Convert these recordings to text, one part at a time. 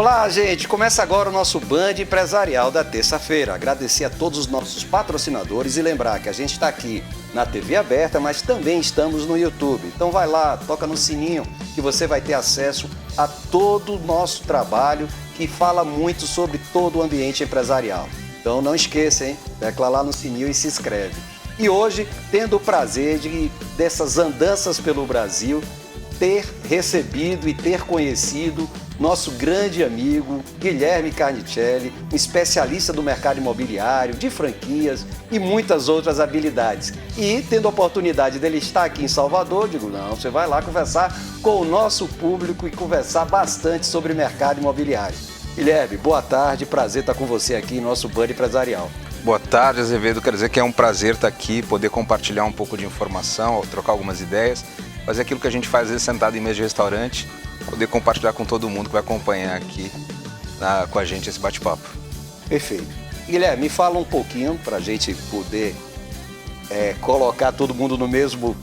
Olá, gente! Começa agora o nosso Band Empresarial da terça-feira. Agradecer a todos os nossos patrocinadores e lembrar que a gente está aqui na TV aberta, mas também estamos no YouTube. Então vai lá, toca no sininho que você vai ter acesso a todo o nosso trabalho que fala muito sobre todo o ambiente empresarial. Então não esqueça, hein? Tecla lá no sininho e se inscreve. E hoje, tendo o prazer dessas andanças pelo Brasil, ter recebido e ter conhecido nosso grande amigo Guilherme Carnicelli, um especialista do mercado imobiliário, de franquias e muitas outras habilidades. E tendo a oportunidade dele estar aqui em Salvador, digo, não, você vai lá conversar com o nosso público e conversar bastante sobre mercado imobiliário. Guilherme, boa tarde, prazer estar com você aqui em nosso Band Empresarial. Boa tarde, Azevedo. Quero dizer que é um prazer estar aqui, poder compartilhar um pouco de informação, trocar algumas ideias, fazer aquilo que a gente faz às vezes sentado em mesa de restaurante, poder compartilhar com todo mundo que vai acompanhar aqui com a gente esse bate-papo. Perfeito. Guilherme, me fala um pouquinho para a gente poder colocar todo mundo no mesmo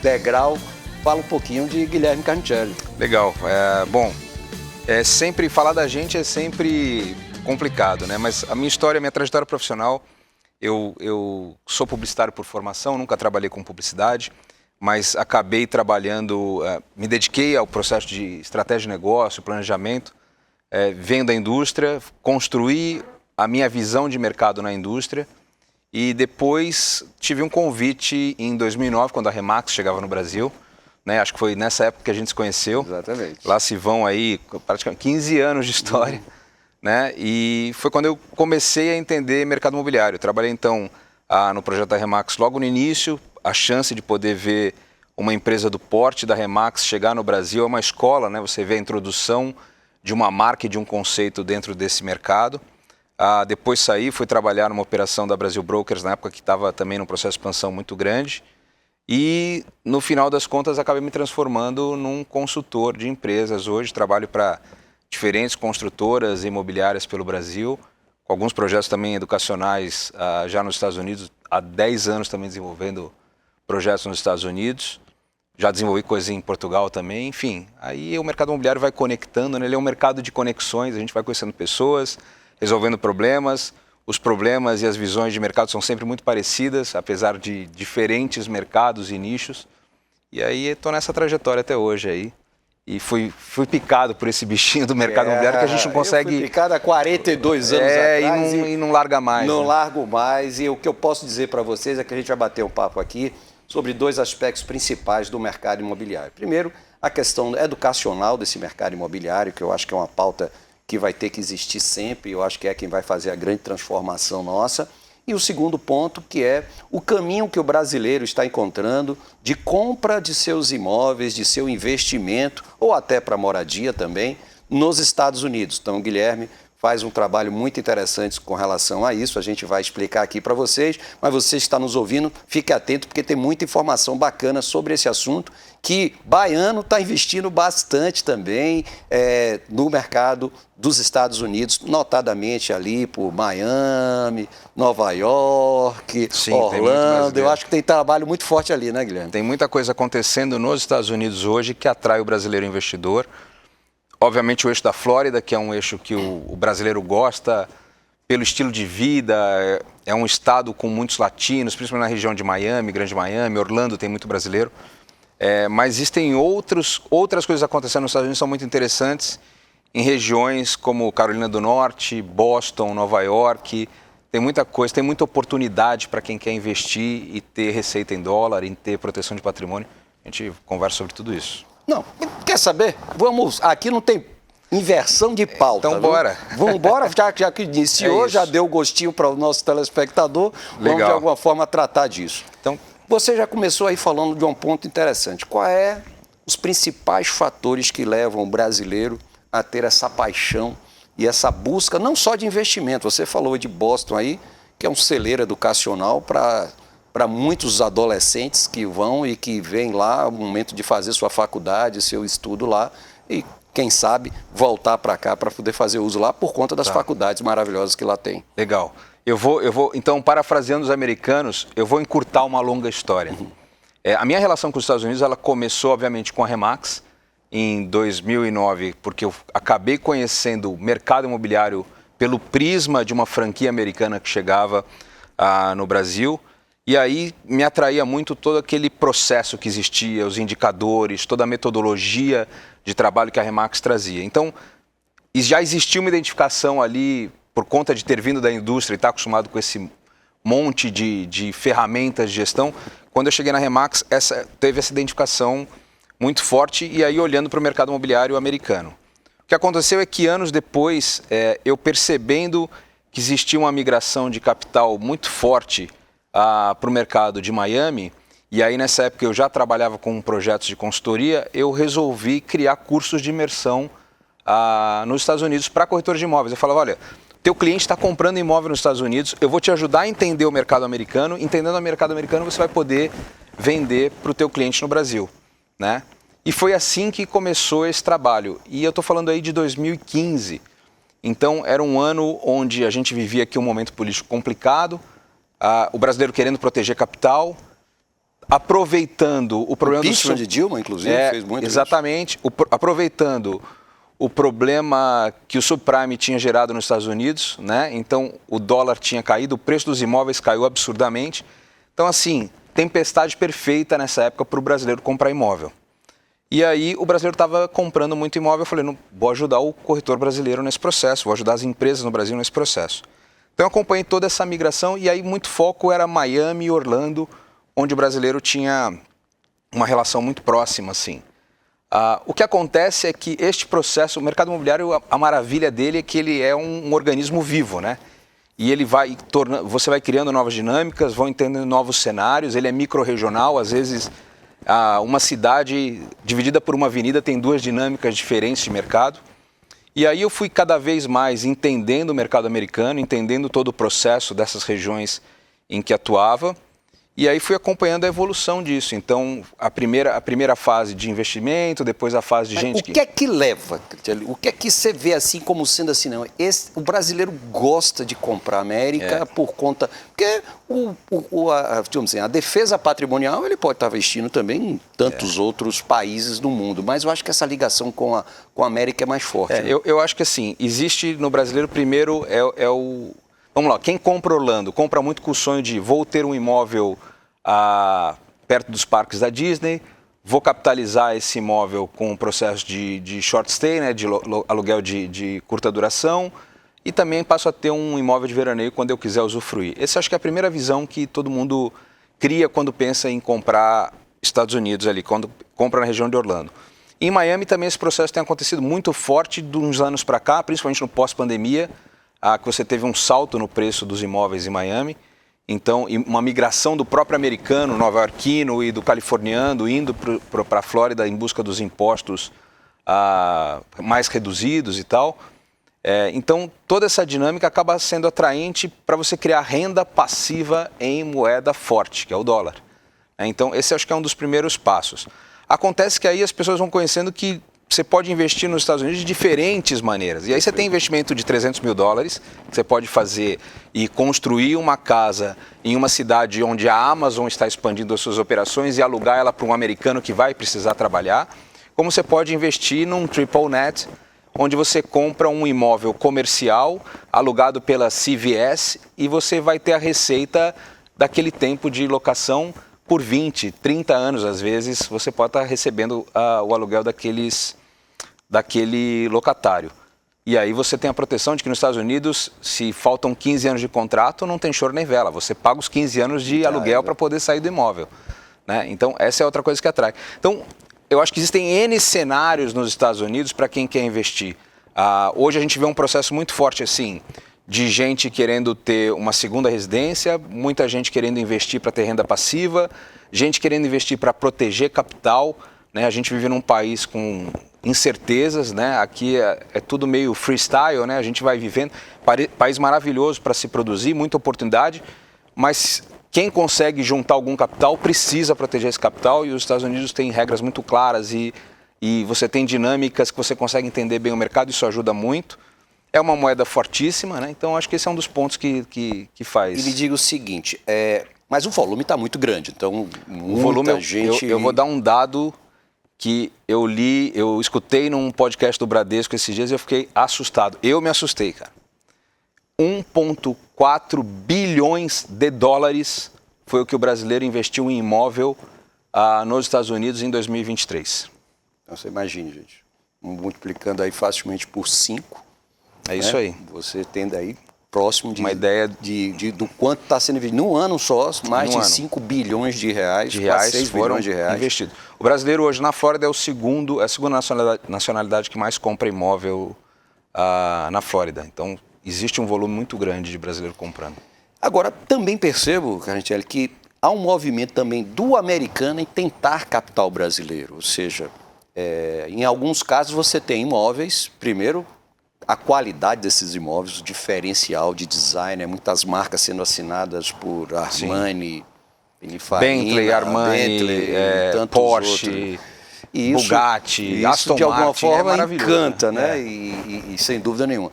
degrau. Fala um pouquinho de Guilherme Carnicelli. Legal. Sempre falar da gente é sempre complicado, né? Mas a minha história, a minha trajetória profissional, eu sou publicitário por formação, nunca trabalhei com publicidade, mas acabei trabalhando, me dediquei ao processo de estratégia de negócio, planejamento, venho da indústria, construí a minha visão de mercado na indústria e depois tive um convite em 2009, quando a Remax chegava no Brasil, né? Acho que foi nessa época que a gente se conheceu. Exatamente. Lá se vão aí praticamente 15 anos de história, né? E foi quando eu comecei a entender mercado imobiliário. Eu trabalhei então no projeto da Remax logo no início. A chance de poder ver uma empresa do porte da Remax chegar no Brasil é uma escola, né? Você vê a introdução de uma marca e de um conceito dentro desse mercado. Depois saí, fui trabalhar numa operação da Brasil Brokers, na época que estava também num processo de expansão muito grande. E no final das contas acabei me transformando num consultor de empresas. Hoje trabalho para diferentes construtoras imobiliárias pelo Brasil, com alguns projetos também educacionais já nos Estados Unidos, há 10 anos também desenvolvendo projetos nos Estados Unidos, já desenvolvi coisas em Portugal também, enfim. Aí o mercado imobiliário vai conectando, né? Ele é um mercado de conexões, a gente vai conhecendo pessoas, resolvendo problemas. Os problemas e as visões de mercado são sempre muito parecidas, apesar de diferentes mercados e nichos. E aí estou nessa trajetória até hoje aí. E fui picado por esse bichinho do mercado imobiliário que a gente não consegue... Eu fui picado há 42 anos atrás e não larga mais. Não né? largo mais. E o que eu posso dizer para vocês é que a gente vai bater um papo aqui sobre dois aspectos principais do mercado imobiliário. Primeiro, a questão educacional desse mercado imobiliário, que eu acho que é uma pauta que vai ter que existir sempre, eu acho que é quem vai fazer a grande transformação nossa. E o segundo ponto, que é o caminho que o brasileiro está encontrando de compra de seus imóveis, de seu investimento, ou até para moradia também, nos Estados Unidos. Então, o Guilherme faz um trabalho muito interessante com relação a isso, a gente vai explicar aqui para vocês, mas você está nos ouvindo, fique atento porque tem muita informação bacana sobre esse assunto, que baiano está investindo bastante também no mercado dos Estados Unidos, notadamente ali por Miami, Nova York, Sim, Orlando. Eu acho que tem trabalho muito forte ali, né, Guilherme? Tem muita coisa acontecendo nos Estados Unidos hoje que atrai o brasileiro investidor. Obviamente o eixo da Flórida, que é um eixo que o brasileiro gosta pelo estilo de vida, é um estado com muitos latinos, principalmente na região de Miami, Grande Miami, Orlando tem muito brasileiro. Mas existem outras coisas acontecendo nos Estados Unidos que são muito interessantes, em regiões como Carolina do Norte, Boston, Nova York. Tem muita coisa, tem muita oportunidade para quem quer investir e ter receita em dólar, e ter proteção de patrimônio. A gente conversa sobre tudo isso. Não, quer saber? Vamos, aqui não tem inversão de pauta. Então bora. Vamos embora, já que iniciou, já deu gostinho para o nosso telespectador. Legal. Vamos de alguma forma tratar disso. Então, você já começou aí falando de um ponto interessante. Quais os principais fatores que levam o brasileiro a ter essa paixão e essa busca, não só de investimento? Você falou de Boston aí, que é um celeiro educacional para muitos adolescentes que vão e que vêm lá no momento de fazer sua faculdade, seu estudo lá, e quem sabe voltar para cá para poder fazer uso lá por conta das faculdades maravilhosas que lá tem. Legal. Eu vou, então, parafraseando os americanos, eu vou encurtar uma longa história. A minha relação com os Estados Unidos, ela começou, obviamente, com a Remax. em 2009, porque eu acabei conhecendo o mercado imobiliário pelo prisma de uma franquia americana que chegava no Brasil. E aí me atraía muito todo aquele processo que existia, os indicadores, toda a metodologia de trabalho que a Remax trazia. Então, já existia uma identificação ali, por conta de ter vindo da indústria e estar acostumado com esse monte de ferramentas de gestão. Quando eu cheguei na Remax, teve essa identificação muito forte, e aí olhando para o mercado imobiliário americano. O que aconteceu é que anos depois, eu percebendo que existia uma migração de capital muito forte para o mercado de Miami, e aí nessa época eu já trabalhava com projetos de consultoria, eu resolvi criar cursos de imersão nos Estados Unidos para corretores de imóveis. Eu falava, olha, teu cliente está comprando imóvel nos Estados Unidos, eu vou te ajudar a entender o mercado americano, entendendo o mercado americano você vai poder vender para o teu cliente no Brasil, né? E foi assim que começou esse trabalho, e eu estou falando aí de 2015, então era um ano onde a gente vivia aqui um momento político complicado, o brasileiro querendo proteger capital, aproveitando o problema do de Dilma, inclusive, fez muito exatamente, aproveitando o problema que o subprime tinha gerado nos Estados Unidos, né? Então o dólar tinha caído, o preço dos imóveis caiu absurdamente. Então, assim, tempestade perfeita nessa época para o brasileiro comprar imóvel. E aí o brasileiro estava comprando muito imóvel, eu falei, não, vou ajudar o corretor brasileiro nesse processo, vou ajudar as empresas no Brasil nesse processo. Então eu acompanhei toda essa migração, e aí muito foco era Miami e Orlando, onde o brasileiro tinha uma relação muito próxima, assim. O que acontece é que este processo, o mercado imobiliário, a maravilha dele é que ele é um organismo vivo, né? E ele você vai criando novas dinâmicas, vão entendendo novos cenários, ele é micro-regional, às vezes uma cidade dividida por uma avenida tem duas dinâmicas diferentes de mercado. E aí eu fui cada vez mais entendendo o mercado americano, entendendo todo o processo dessas regiões em que atuava, e aí fui acompanhando a evolução disso. Então, a primeira fase de investimento, depois a fase de gente O que é que leva, o que é que você vê assim como sendo assim, não? O brasileiro gosta de comprar América por conta... Porque digamos assim, a defesa patrimonial ele pode estar investindo também em tantos outros países do mundo, mas eu acho que essa ligação com a América é mais forte. Né? Eu acho que assim, existe no brasileiro primeiro Vamos lá, quem compra Orlando, compra muito com o sonho de vou ter um imóvel perto dos parques da Disney, vou capitalizar esse imóvel com um processo de short stay, né, de aluguel de curta duração, e também passo a ter um imóvel de veraneio quando eu quiser usufruir. Essa acho que é a primeira visão que todo mundo cria quando pensa em comprar Estados Unidos ali, quando compra na região de Orlando. Em Miami também esse processo tem acontecido muito forte de uns anos para cá, principalmente no pós-pandemia, que você teve um salto no preço dos imóveis em Miami, então uma migração do próprio americano, nova-iorquino e do californiano indo para a Flórida em busca dos impostos mais reduzidos e tal. Então toda essa dinâmica acaba sendo atraente para você criar renda passiva em moeda forte, que é o dólar. Então esse acho que é um dos primeiros passos. Acontece que aí as pessoas vão conhecendo que você pode investir nos Estados Unidos de diferentes maneiras. E aí você tem investimento de $300 mil, que você pode fazer e construir uma casa em uma cidade onde a Amazon está expandindo as suas operações e alugar ela para um americano que vai precisar trabalhar. Como você pode investir num triple net, onde você compra um imóvel comercial alugado pela CVS e você vai ter a receita daquele tempo de locação por 20, 30 anos, às vezes, você pode estar recebendo o aluguel daquele locatário. E aí você tem a proteção de que nos Estados Unidos, se faltam 15 anos de contrato, não tem choro nem vela. Você paga os 15 anos de aluguel para poder sair do imóvel. Né? Então, essa é outra coisa que atrai. Então, eu acho que existem N cenários nos Estados Unidos para quem quer investir. Hoje a gente vê um processo muito forte assim, de gente querendo ter uma segunda residência, muita gente querendo investir para ter renda passiva, gente querendo investir para proteger capital. Né? A gente vive num país com incertezas, né? Aqui é tudo meio freestyle, né? A gente vai vivendo, país maravilhoso para se produzir, muita oportunidade, mas quem consegue juntar algum capital precisa proteger esse capital, e os Estados Unidos têm regras muito claras e você tem dinâmicas que você consegue entender bem o mercado, isso ajuda muito. É uma moeda fortíssima, né? Então acho que esse é um dos pontos que faz. E me diga o seguinte, mas o volume está muito grande, então o volume, gente... eu vou dar um dado que eu escutei num podcast do Bradesco esses dias e eu fiquei assustado. Eu me assustei, cara. 1,4 bilhões de dólares foi o que o brasileiro investiu em imóvel nos Estados Unidos em 2023. Então você imagine, gente, multiplicando aí facilmente por 5. É isso aí. Você tendo aí próximo de uma ideia do quanto está sendo investido. Num ano só, mais de 5 bilhões de reais, quase 6 foram bilhões de reais investidos. O brasileiro hoje na Flórida é a segunda nacionalidade que mais compra imóvel na Flórida. Então, existe um volume muito grande de brasileiro comprando. Agora, também percebo, Carnicelli, que há um movimento também do americano em tentar captar o brasileiro. Ou seja, em alguns casos você tem imóveis, primeiro, a qualidade desses imóveis, o diferencial de design, muitas marcas sendo assinadas por Armani, Bentley, Armani, Porsche, Bugatti, Aston Martin, de alguma forma encanta, né? E sem dúvida nenhuma.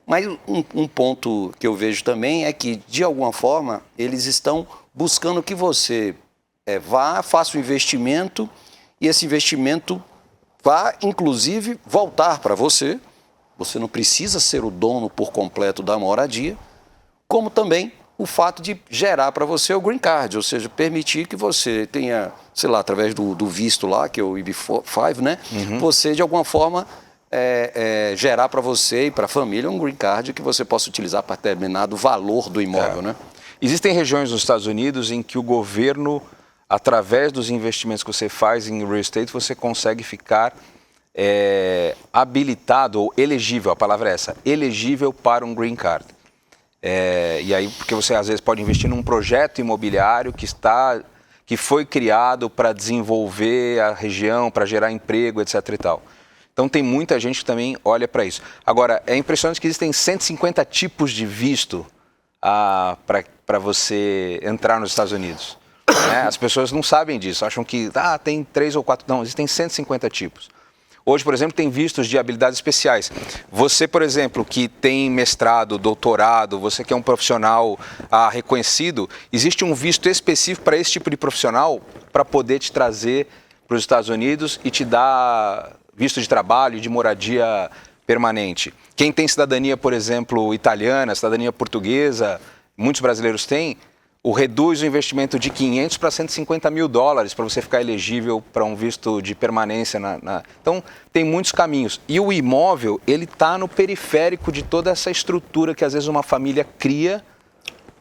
Mas um ponto que eu vejo também é que, de alguma forma, eles estão buscando que você vá, faça um investimento e esse investimento vá, inclusive, voltar para você. Você não precisa ser o dono por completo da moradia, como também o fato de gerar para você o green card, ou seja, permitir que você tenha, sei lá, através do visto lá, que é o EB-5, né? Uhum. Você, de alguma forma, gerar para você e para a família um green card que você possa utilizar para determinado valor do imóvel, né? Existem regiões nos Estados Unidos em que o governo, através dos investimentos que você faz em real estate, você consegue ficar habilitado ou elegível, a palavra é essa, elegível para um green card. E aí, porque você às vezes pode investir num projeto imobiliário que foi criado para desenvolver a região, para gerar emprego, etc. e tal. Então tem muita gente que também olha para isso. Agora, é impressionante que existem 150 tipos de visto para você entrar nos Estados Unidos. Né? As pessoas não sabem disso, acham que tem 3 ou 4, não, existem 150 tipos. Hoje, por exemplo, tem vistos de habilidades especiais. Você, por exemplo, que tem mestrado, doutorado, você que é um profissional reconhecido, existe um visto específico para esse tipo de profissional para poder te trazer para os Estados Unidos e te dar visto de trabalho e de moradia permanente. Quem tem cidadania, por exemplo, italiana, cidadania portuguesa, muitos brasileiros têm, reduz o investimento de 500 para 150 mil dólares para você ficar elegível para um visto de permanência. Então, tem muitos caminhos. E o imóvel, ele está no periférico de toda essa estrutura que às vezes uma família cria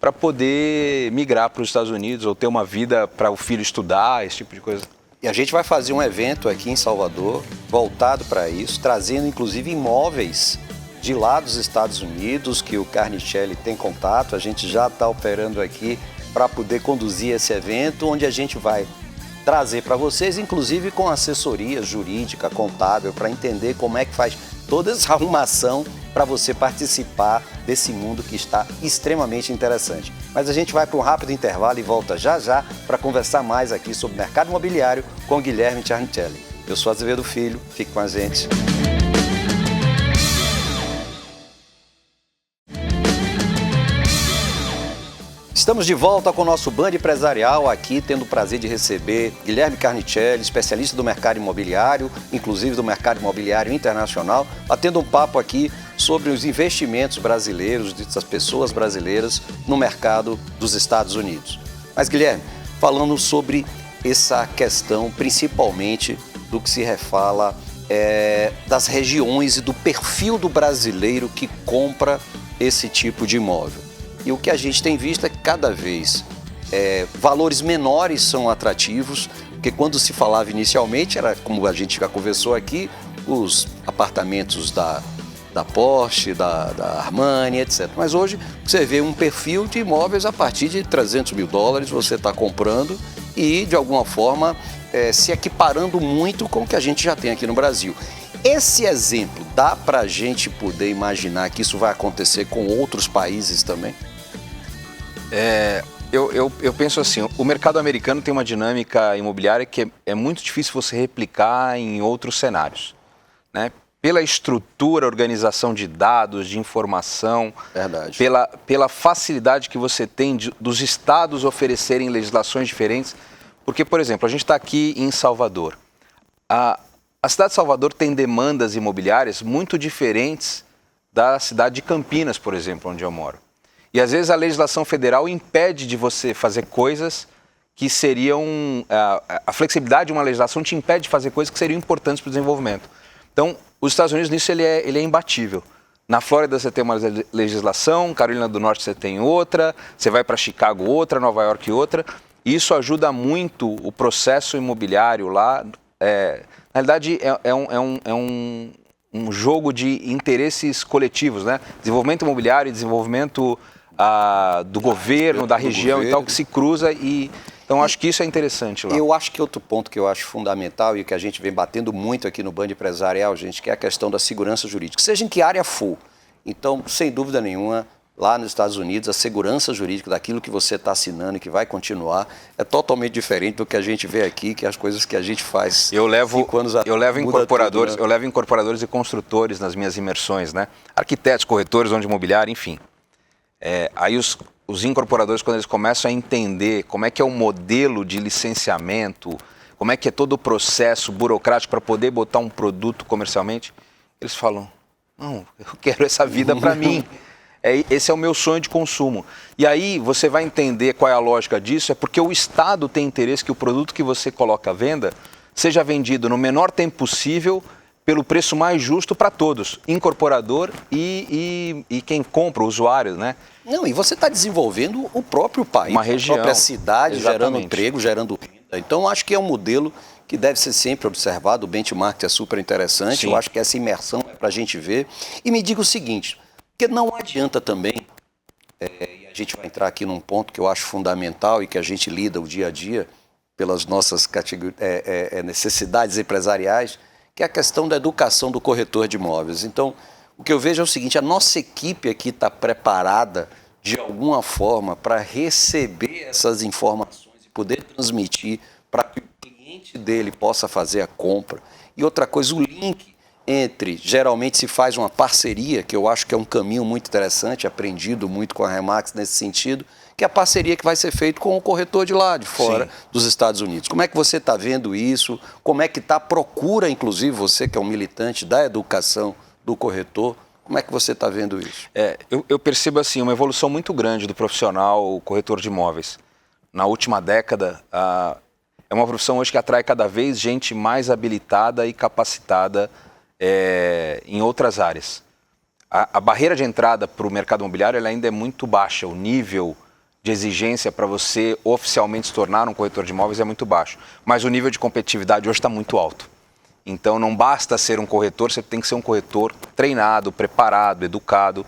para poder migrar para os Estados Unidos ou ter uma vida para o filho estudar, esse tipo de coisa. E a gente vai fazer um evento aqui em Salvador, voltado para isso, trazendo inclusive imóveis de lá dos Estados Unidos, que o Carnicelli tem contato. A gente já está operando aqui para poder conduzir esse evento, onde a gente vai trazer para vocês, inclusive com assessoria jurídica, contábil, para entender como é que faz toda essa arrumação para você participar desse mundo que está extremamente interessante. Mas a gente vai para um rápido intervalo e volta já já para conversar mais aqui sobre mercado imobiliário com Guilherme Carnicelli. Eu sou Azevedo Filho, fique com a gente. Estamos de volta com o nosso Band Empresarial, aqui tendo o prazer de receber Guilherme Carnicelli, especialista do mercado imobiliário, inclusive do mercado imobiliário internacional, batendo um papo aqui sobre os investimentos brasileiros, das pessoas brasileiras no mercado dos Estados Unidos. Mas, Guilherme, falando sobre essa questão, principalmente do que se refala das regiões e do perfil do brasileiro que compra esse tipo de imóvel. E o que a gente tem visto é que cada vez valores menores são atrativos, porque quando se falava inicialmente, era como a gente já conversou aqui, os apartamentos da Porsche, da Armani, etc. Mas hoje você vê um perfil de imóveis a partir de 300 mil dólares, você está comprando e, de alguma forma, se equiparando muito com o que a gente já tem aqui no Brasil. Esse exemplo, dá para a gente poder imaginar que isso vai acontecer com outros países também? Eu penso assim, o mercado americano tem uma dinâmica imobiliária que é muito difícil você replicar em outros cenários, né? Pela estrutura, organização de dados, de informação, verdade. Pela facilidade que você tem dos estados oferecerem legislações diferentes. Porque, por exemplo, a gente está aqui em Salvador. A cidade de Salvador tem demandas imobiliárias muito diferentes da cidade de Campinas, por exemplo, onde eu moro. E às vezes a legislação federal impede de você fazer coisas que seriam... A flexibilidade de uma legislação te impede de fazer coisas que seriam importantes para o desenvolvimento. Então, os Estados Unidos nisso ele é imbatível. Na Flórida você tem uma legislação, Carolina do Norte você tem outra, você vai para Chicago outra, Nova York outra. E isso ajuda muito o processo imobiliário lá. Na realidade, é um jogo de interesses coletivos, né? Desenvolvimento imobiliário e desenvolvimento do governo, da região e tal, que se cruza e... Então, acho que isso é interessante lá. Eu acho que outro ponto que eu acho fundamental e que a gente vem batendo muito aqui no Band Empresarial, gente, que é a questão da segurança jurídica, seja em que área for. Então, sem dúvida nenhuma, lá nos Estados Unidos, a segurança jurídica daquilo que você está assinando e que vai continuar é totalmente diferente do que a gente vê aqui, que é as coisas que a gente faz. Eu levo incorporadores, tudo, né? Eu levo incorporadores e construtores nas minhas imersões, né? Arquitetos, corretores, donos de imobiliário, enfim. Aí os incorporadores, quando eles começam a entender como é que é o modelo de licenciamento, como é que é todo o processo burocrático para poder botar um produto comercialmente, eles falam, não, eu quero essa vida para mim. Esse é o meu sonho de consumo. E aí você vai entender qual é a lógica disso, é porque o Estado tem interesse que o produto que você coloca à venda seja vendido no menor tempo possível, pelo preço mais justo para todos, incorporador e quem compra, o usuário, né? Não, e você está desenvolvendo o próprio país, uma região, a própria cidade, exatamente, gerando emprego, gerando renda. Então, acho que é um modelo que deve ser sempre observado, o benchmark é super interessante, sim. Eu acho que essa imersão é para a gente ver. E me diga o seguinte, porque não adianta também, e a gente vai entrar aqui num ponto que eu acho fundamental e que a gente lida o dia a dia pelas nossas necessidades empresariais, que é a questão da educação do corretor de imóveis. Então, o que eu vejo é o seguinte, a nossa equipe aqui está preparada, de alguma forma, para receber essas informações e poder transmitir para que o cliente dele possa fazer a compra. E outra coisa, o link entre, geralmente se faz uma parceria, que eu acho que é um caminho muito interessante, aprendido muito com a Remax nesse sentido, que é a parceria que vai ser feita com o corretor de lá, de fora, sim, dos Estados Unidos. Como é que você está vendo isso? Como é que está a procura, inclusive você que é um militante da educação do corretor, como é que você está vendo isso? Eu percebo assim, uma evolução muito grande do profissional corretor de imóveis. Na última década, é uma profissão hoje que atrai cada vez gente mais habilitada e capacitada em outras áreas. A barreira de entrada para o mercado imobiliário ela ainda é muito baixa, o nível de exigência para você oficialmente se tornar um corretor de imóveis é muito baixo. Mas o nível de competitividade hoje está muito alto. Então não basta ser um corretor, você tem que ser um corretor treinado, preparado, educado.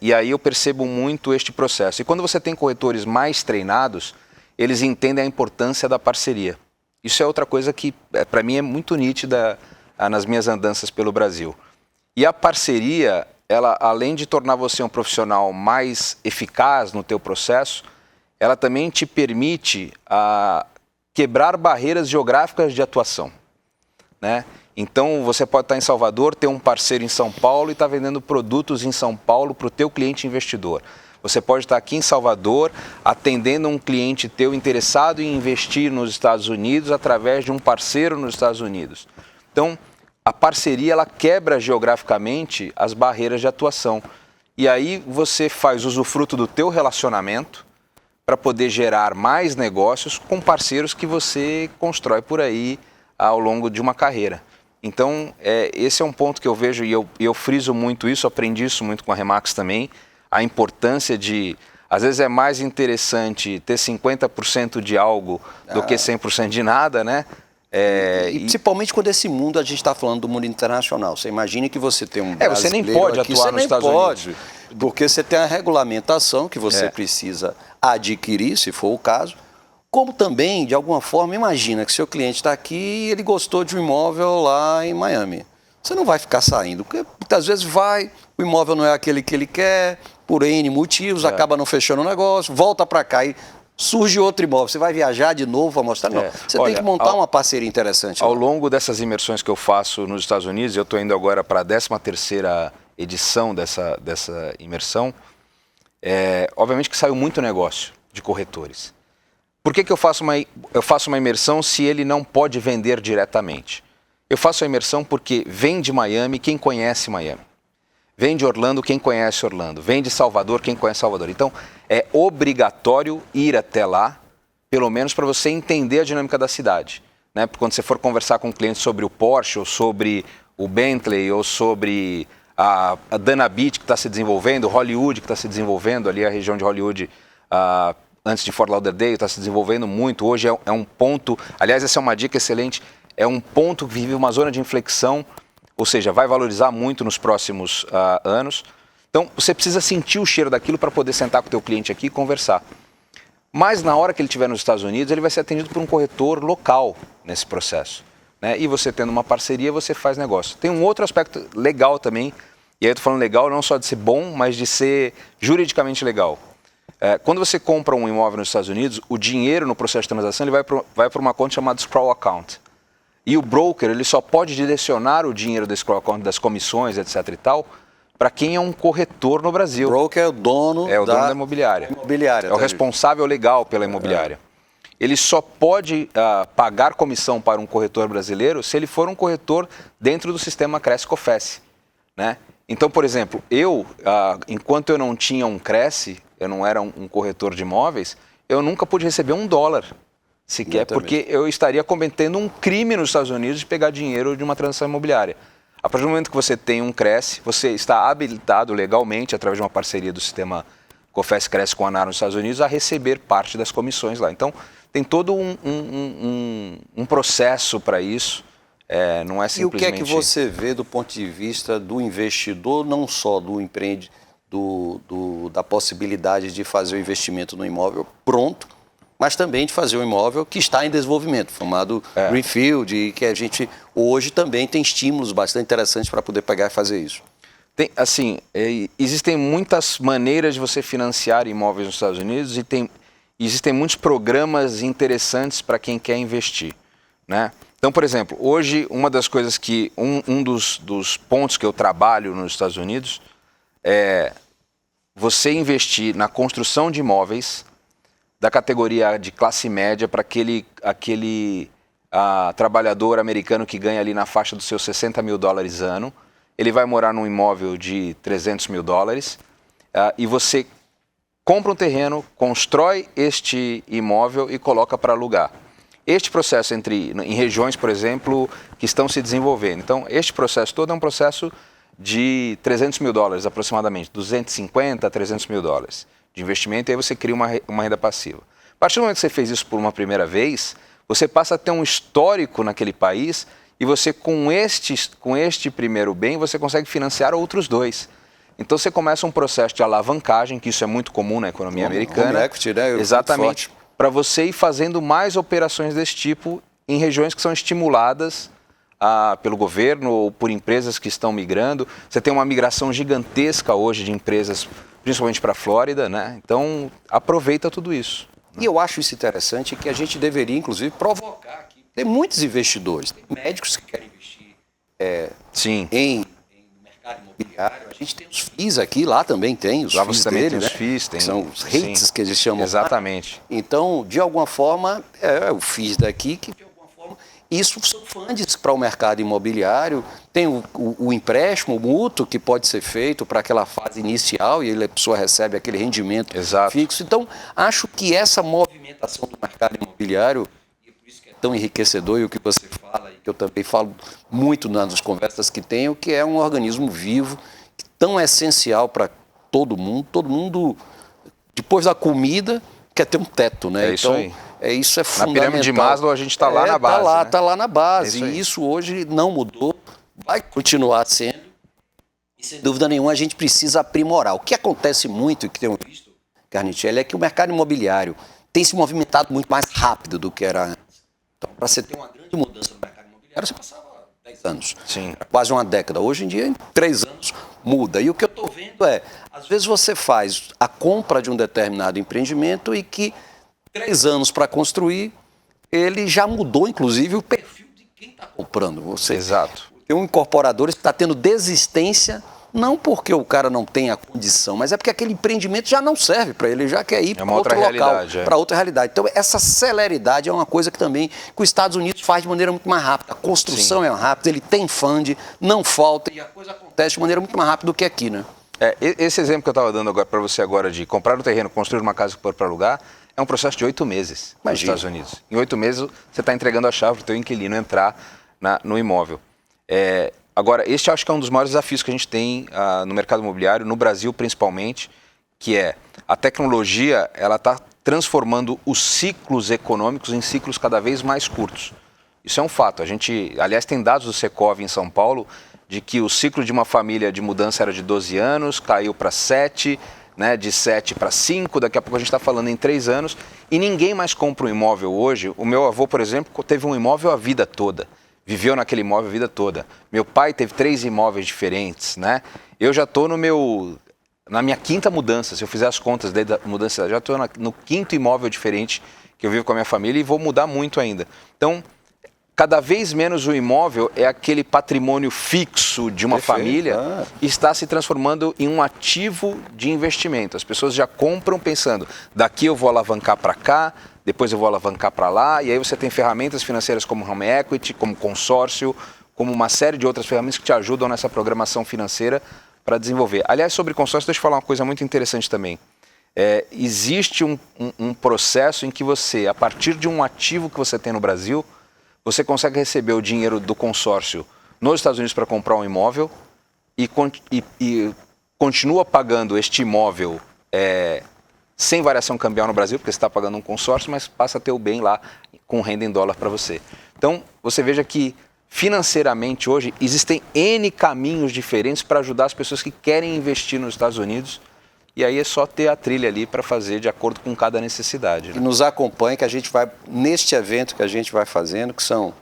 E aí eu percebo muito este processo. E quando você tem corretores mais treinados, eles entendem a importância da parceria. Isso é outra coisa que para mim é muito nítida nas minhas andanças pelo Brasil. E a parceria, ela, além de tornar você um profissional mais eficaz no teu processo, ela também te permite quebrar barreiras geográficas de atuação, né? Então, você pode estar em Salvador, ter um parceiro em São Paulo e estar vendendo produtos em São Paulo para o teu cliente investidor. Você pode estar aqui em Salvador atendendo um cliente teu interessado em investir nos Estados Unidos através de um parceiro nos Estados Unidos. Então, a parceria ela quebra geograficamente as barreiras de atuação. E aí você faz usufruto do teu relacionamento para poder gerar mais negócios com parceiros que você constrói por aí ao longo de uma carreira. Então, esse é um ponto que eu vejo e eu friso muito isso, aprendi isso muito com a Remax também, a importância de, às vezes é mais interessante ter 50% de algo do que 100% de nada, né? E principalmente quando esse mundo, a gente está falando do mundo internacional. Você imagine que você tem um você nem pode aqui, atuar nos Estados Unidos. Porque você tem a regulamentação que você precisa adquirir, se for o caso. Como também, de alguma forma, imagina que seu cliente está aqui e ele gostou de um imóvel lá em Miami. Você não vai ficar saindo, porque muitas vezes o imóvel não é aquele que ele quer, por N motivos, acaba não fechando o negócio, volta para cá e surge outro imóvel. Você vai viajar de novo para mostrar? Não, você tem que montar uma parceria interessante. Ao longo dessas imersões que eu faço nos Estados Unidos, eu estou indo agora para a 13ª edição dessa imersão, obviamente que saiu muito negócio de corretores. Por que eu faço uma imersão se ele não pode vender diretamente? Eu faço a imersão porque vem de Miami quem conhece Miami. Vem de Orlando quem conhece Orlando. Vem de Salvador quem conhece Salvador. Então, é obrigatório ir até lá, pelo menos para você entender a dinâmica da cidade. Né? Porque quando você for conversar com um cliente sobre o Porsche, ou sobre o Bentley, ou sobre a Dana Beach que está se desenvolvendo, Hollywood que está se desenvolvendo, ali a região de Hollywood, antes de Fort Lauderdale, está se desenvolvendo muito. Hoje é um ponto, aliás, essa é uma dica excelente, é um ponto que vive uma zona de inflexão, ou seja, vai valorizar muito nos próximos anos. Então, você precisa sentir o cheiro daquilo para poder sentar com o teu cliente aqui e conversar. Mas na hora que ele estiver nos Estados Unidos, ele vai ser atendido por um corretor local nesse processo. Né? E você tendo uma parceria, você faz negócio. Tem um outro aspecto legal também, e aí eu estou falando legal não só de ser bom, mas de ser juridicamente legal. Quando você compra um imóvel nos Estados Unidos, o dinheiro no processo de transação ele vai para uma conta chamada escrow account. E o broker ele só pode direcionar o dinheiro do escrow account, das comissões, etc. e tal, para quem é um corretor no Brasil. O broker é o dono, dono da imobiliária. É o responsável legal pela imobiliária. Ele só pode pagar comissão para um corretor brasileiro se ele for um corretor dentro do sistema Cresce-Cofesse. Né? Então, por exemplo, enquanto eu não tinha um Cresce, eu não era um corretor de imóveis, eu nunca pude receber $1 sequer, porque eu estaria cometendo um crime nos Estados Unidos de pegar dinheiro de uma transação imobiliária. A partir do momento que você tem um Cresce, você está habilitado legalmente, através de uma parceria do sistema Cofesse Cresce com a ANAR nos Estados Unidos, a receber parte das comissões lá. Então, tem todo um processo para isso. Não é simplesmente... E o que é que você vê do ponto de vista do investidor, não só do da possibilidade de fazer o investimento no imóvel pronto, mas também de fazer um imóvel que está em desenvolvimento, chamado Greenfield, e que a gente hoje também tem estímulos bastante interessantes para poder pegar e fazer isso? Existem muitas maneiras de você financiar imóveis nos Estados Unidos e existem muitos programas interessantes para quem quer investir. Né? Então, por exemplo, hoje uma das coisas que, um dos pontos que eu trabalho nos Estados Unidos é você investir na construção de imóveis da categoria de classe média para aquele trabalhador americano que ganha ali na faixa dos seus $60 mil ano. Ele vai morar num imóvel de $300 mil e você compra um terreno, constrói este imóvel e coloca para alugar. Este processo em regiões, por exemplo, que estão se desenvolvendo. Então, este processo todo é um processo de $300 mil aproximadamente, 250 a $300 mil de investimento, e aí você cria uma renda passiva. A partir do momento que você fez isso por uma primeira vez, você passa a ter um histórico naquele país e você, com este primeiro bem, você consegue financiar outros dois. Então você começa um processo de alavancagem, que isso é muito comum na economia americana. Home equity, né? Exatamente. Para você ir fazendo mais operações desse tipo em regiões que são estimuladas pelo governo ou por empresas que estão migrando. Você tem uma migração gigantesca hoje de empresas, principalmente para a Flórida, né? Então aproveita tudo isso. E eu acho isso interessante, que a gente deveria, inclusive, provocar aqui. Tem muitos investidores, tem médicos que querem investir em mercado imobiliário. A gente tem os FIIs aqui, lá também tem os lá FIIs você também dele, tem os FIIs, tem, são os REITs que eles chamam. Exatamente. Então, de alguma forma, o FIIs daqui que, de alguma forma, isso são funds para o mercado imobiliário. Tem o empréstimo, o mútuo, que pode ser feito para aquela fase inicial e a pessoa recebe aquele rendimento fixo. Então, acho que essa movimentação do mercado imobiliário, e por isso que é tão enriquecedor, e o que você fala, e que eu também falo muito nas conversas que tenho, que é um organismo vivo, tão essencial para todo mundo, depois da comida, quer ter um teto, né? Isso aí. Isso é fundamental. Na pirâmide de Maslow a gente está lá na base. Está lá na base. E isso hoje não mudou, vai continuar sendo. E sem dúvida nenhuma a gente precisa aprimorar. O que acontece muito, e que tenho visto, Carnicelli, é que o mercado imobiliário tem se movimentado muito mais rápido do que era antes. Então, para você ter uma grande mudança no mercado imobiliário, você passava 10 anos. Sim. Quase uma década. Hoje em dia, em 3 anos, muda. E o que eu estou vendo às vezes você faz a compra de um determinado empreendimento e que 3 anos para construir, ele já mudou, inclusive, o perfil de quem está comprando. Exato. Tem um incorporador que está tendo desistência Não porque o cara não tem a condição, mas é porque aquele empreendimento já não serve para ele, ele já quer ir para outro local, para outra realidade. Então, essa celeridade é uma coisa que também que os Estados Unidos faz de maneira muito mais rápida. A construção Sim. é rápida, ele tem fund, não falta, e a coisa acontece de maneira muito mais rápida do que aqui, né? Esse exemplo que eu estava dando agora para você agora de comprar um terreno, construir uma casa para alugar, é um processo de 8 meses nos Estados Unidos. Em 8 meses, você está entregando a chave para o teu inquilino entrar no imóvel. Agora, este acho que é um dos maiores desafios que a gente tem no mercado imobiliário, no Brasil principalmente, que é a tecnologia, ela está transformando os ciclos econômicos em ciclos cada vez mais curtos. Isso é um fato. A gente, aliás, tem dados do Secov em São Paulo de que o ciclo de uma família de mudança era de 12 anos, caiu para 7, né, de 7 para 5, daqui a pouco a gente está falando em 3 anos, e ninguém mais compra um imóvel hoje. O meu avô, por exemplo, teve um imóvel a vida toda. Viveu naquele imóvel a vida toda. Meu pai teve 3 imóveis diferentes, né? Eu já estou na minha 5ª mudança, se eu fizer as contas desde a mudança, já estou no 5º imóvel diferente que eu vivo com a minha família e vou mudar muito ainda. Então, cada vez menos o imóvel é aquele patrimônio fixo de uma família e está se transformando em um ativo de investimento. As pessoas já compram pensando, daqui eu vou alavancar para cá, depois eu vou alavancar para lá, e aí você tem ferramentas financeiras como home equity, como consórcio, como uma série de outras ferramentas que te ajudam nessa programação financeira para desenvolver. Aliás, sobre consórcio, deixa eu falar uma coisa muito interessante também. Existe um processo em que você, a partir de um ativo que você tem no Brasil, você consegue receber o dinheiro do consórcio nos Estados Unidos para comprar um imóvel e continua pagando este imóvel sem variação cambial no Brasil, porque você está pagando um consórcio, mas passa a ter o bem lá com renda em dólar para você. Então, você veja que financeiramente hoje existem N caminhos diferentes para ajudar as pessoas que querem investir nos Estados Unidos. E aí é só ter a trilha ali para fazer de acordo com cada necessidade. Né? E nos acompanhe que a gente vai, neste evento que a gente vai fazendo, que são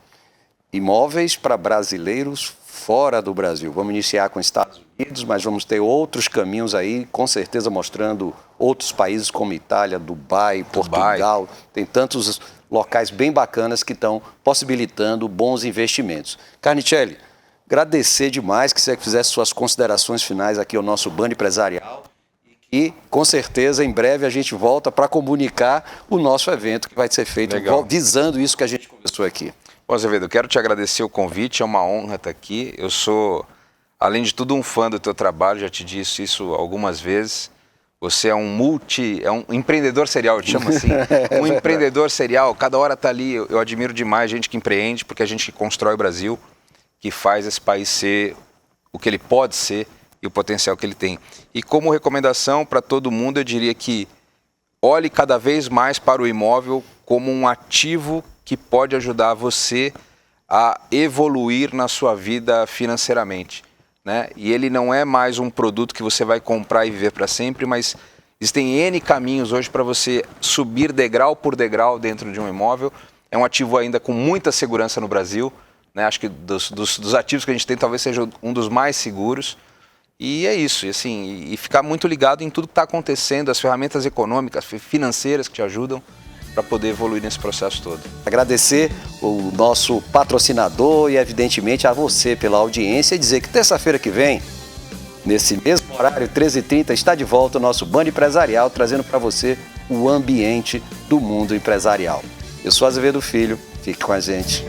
imóveis para brasileiros fora do Brasil. Vamos iniciar com os Estados Unidos, mas vamos ter outros caminhos aí, com certeza mostrando outros países como Itália, Dubai, Portugal. Tem tantos locais bem bacanas que estão possibilitando bons investimentos. Carnicelli, agradecer demais que você fizesse suas considerações finais aqui ao nosso Band Empresarial. E, com certeza, em breve a gente volta para comunicar o nosso evento que vai ser feito visando isso que a gente conversou aqui. Bom, Azevedo, eu quero te agradecer o convite, é uma honra estar aqui. Eu sou, além de tudo, um fã do teu trabalho, já te disse isso algumas vezes. Você é um empreendedor serial, eu te chamo assim. Um empreendedor serial, cada hora está ali. Eu admiro demais gente que empreende, porque a gente que constrói o Brasil, que faz esse país ser o que ele pode ser e o potencial que ele tem. E como recomendação para todo mundo, eu diria que olhe cada vez mais para o imóvel como um ativo que pode ajudar você a evoluir na sua vida financeiramente, né? E ele não é mais um produto que você vai comprar e viver para sempre, mas existem N caminhos hoje para você subir degrau por degrau dentro de um imóvel. É um ativo ainda com muita segurança no Brasil, né? Acho que dos ativos que a gente tem, talvez seja um dos mais seguros. E é isso, e ficar muito ligado em tudo que está acontecendo, as ferramentas econômicas, financeiras que te ajudam para poder evoluir nesse processo todo. Agradecer o nosso patrocinador e, evidentemente, a você pela audiência e dizer que terça-feira que vem, nesse mesmo horário, 13h30, está de volta o nosso Band Empresarial, trazendo para você o ambiente do mundo empresarial. Eu sou Azevedo Filho, fique com a gente.